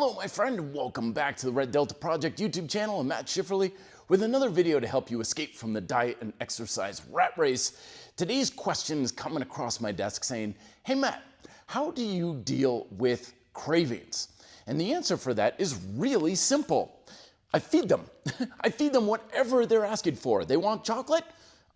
Hello, my friend, and welcome back to the Red Delta Project YouTube channel. I'm Matt Schifferly with another video to help you escape from the diet and exercise rat race. Today's question is coming across my desk saying, hey Matt, how do you deal with cravings? And the answer for that is really simple. I feed them. I feed them whatever they're asking for. They want chocolate?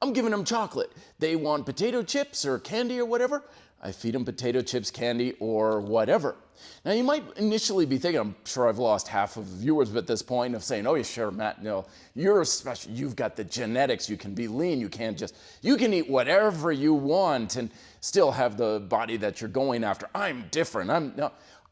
I'm giving them chocolate. They want potato chips or candy or whatever? I feed them potato chips, candy, or whatever. Now you might initially be thinking, I'm sure I've lost half of the viewers at this point of saying, oh yeah, sure, Matt, no, you're special. You've got the genetics. You can be lean. You can eat whatever you want and still have the body that you're going after. I'm different.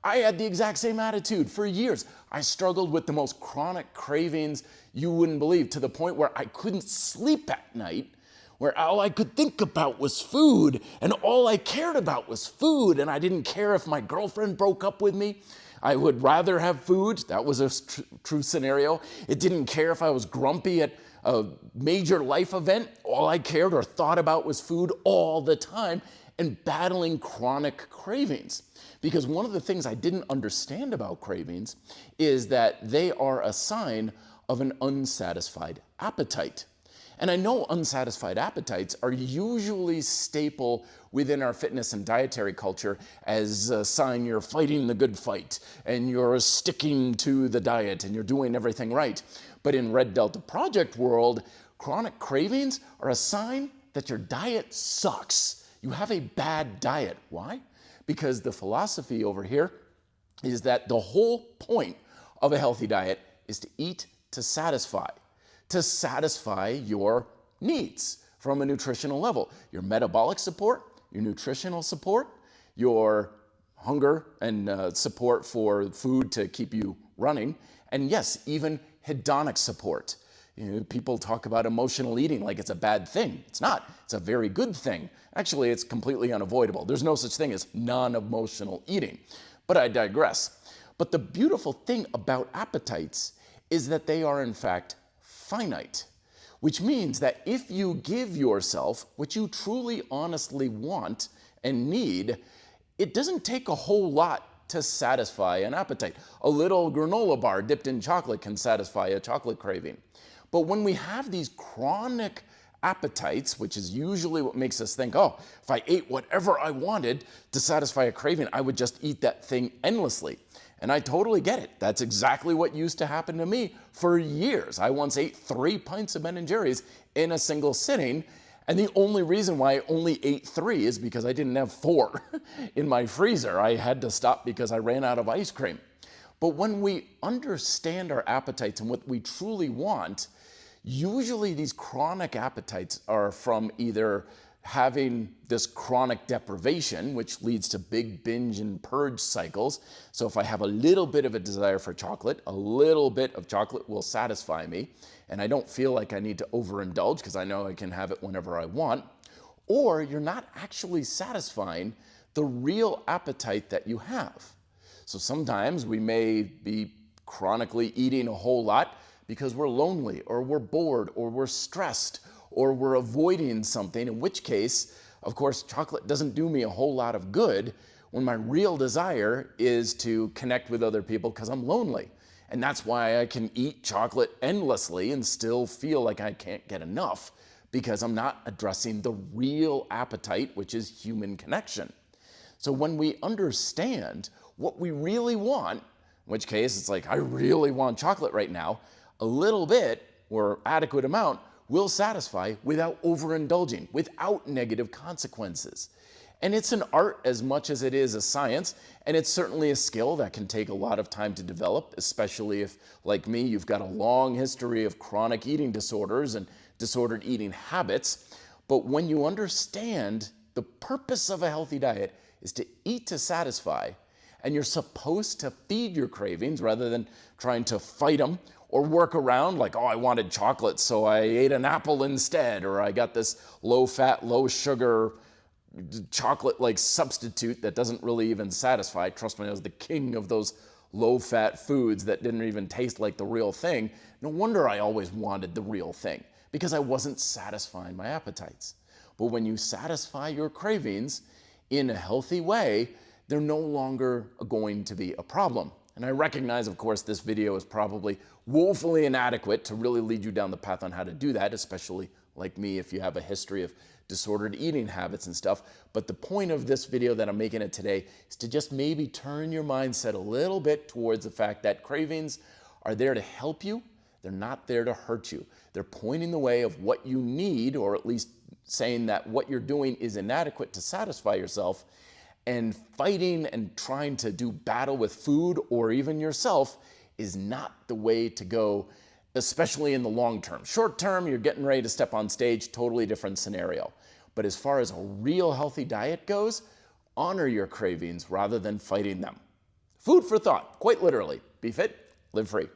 I had the exact same attitude for years. I struggled with the most chronic cravings you wouldn't believe, to the point where I couldn't sleep at night, where all I could think about was food, and all I cared about was food, and I didn't care if my girlfriend broke up with me. I would rather have food. That was a true scenario. It didn't care if I was grumpy at a major life event. All I cared or thought about was food all the time, and battling chronic cravings. Because one of the things I didn't understand about cravings is that they are a sign of an unsatisfied appetite. And I know unsatisfied appetites are usually staple within our fitness and dietary culture as a sign you're fighting the good fight and you're sticking to the diet and you're doing everything right. But in Red Delta Project world, chronic cravings are a sign that your diet sucks. You have a bad diet. Why? Because the philosophy over here is that the whole point of a healthy diet is to eat to satisfy your needs from a nutritional level. Your metabolic support, your nutritional support, your hunger and support for food to keep you running, and yes, even hedonic support. People talk about emotional eating like it's a bad thing. It's not. It's a very good thing. Actually, it's completely unavoidable. There's no such thing as non-emotional eating. But I digress. But the beautiful thing about appetites is that they are in fact finite, which means that if you give yourself what you truly honestly want and need, it doesn't take a whole lot to satisfy an appetite. A little granola bar dipped in chocolate can satisfy a chocolate craving. But when we have these chronic appetites, which is usually what makes us think, oh, if I ate whatever I wanted to satisfy a craving, I would just eat that thing endlessly. And I totally get it. That's exactly what used to happen to me for years. I once ate 3 pints of Ben & Jerry's in a single sitting, and the only reason why I only ate 3 is because I didn't have 4 in my freezer. I had to stop because I ran out of ice cream. But when we understand our appetites and what we truly want, usually these chronic appetites are from either having this chronic deprivation, which leads to big binge and purge cycles. So if I have a little bit of a desire for chocolate, a little bit of chocolate will satisfy me, and I don't feel like I need to overindulge because I know I can have it whenever I want. Or you're not actually satisfying the real appetite that you have. So sometimes we may be chronically eating a whole lot because we're lonely, or we're bored, or we're stressed, or we're avoiding something, in which case, of course, chocolate doesn't do me a whole lot of good when my real desire is to connect with other people because I'm lonely. And that's why I can eat chocolate endlessly and still feel like I can't get enough, because I'm not addressing the real appetite, which is human connection. So when we understand what we really want, in which case it's like, I really want chocolate right now, a little bit or adequate amount will satisfy without overindulging, without negative consequences. And it's an art as much as it is a science, and it's certainly a skill that can take a lot of time to develop, especially if, like me, you've got a long history of chronic eating disorders and disordered eating habits. But when you understand the purpose of a healthy diet is to eat to satisfy, and you're supposed to feed your cravings rather than trying to fight them or work around like, oh, I wanted chocolate, so I ate an apple instead, or I got this low-fat, low-sugar chocolate-like substitute that doesn't really even satisfy. Trust me, I was the king of those low-fat foods that didn't even taste like the real thing. No wonder I always wanted the real thing, because I wasn't satisfying my appetites. But when you satisfy your cravings in a healthy way, they're no longer going to be a problem. And I recognize, of course, this video is probably woefully inadequate to really lead you down the path on how to do that, especially like me if you have a history of disordered eating habits and stuff. But the point of this video that I'm making it today is to just maybe turn your mindset a little bit towards the fact that cravings are there to help you. They're not there to hurt you. They're pointing the way of what you need, or at least saying that what you're doing is inadequate to satisfy yourself. And fighting and trying to do battle with food or even yourself is not the way to go, especially in the long term. Short term, you're getting ready to step on stage, totally different scenario. But as far as a real healthy diet goes, honor your cravings rather than fighting them. Food for thought, quite literally. Be fit, live free.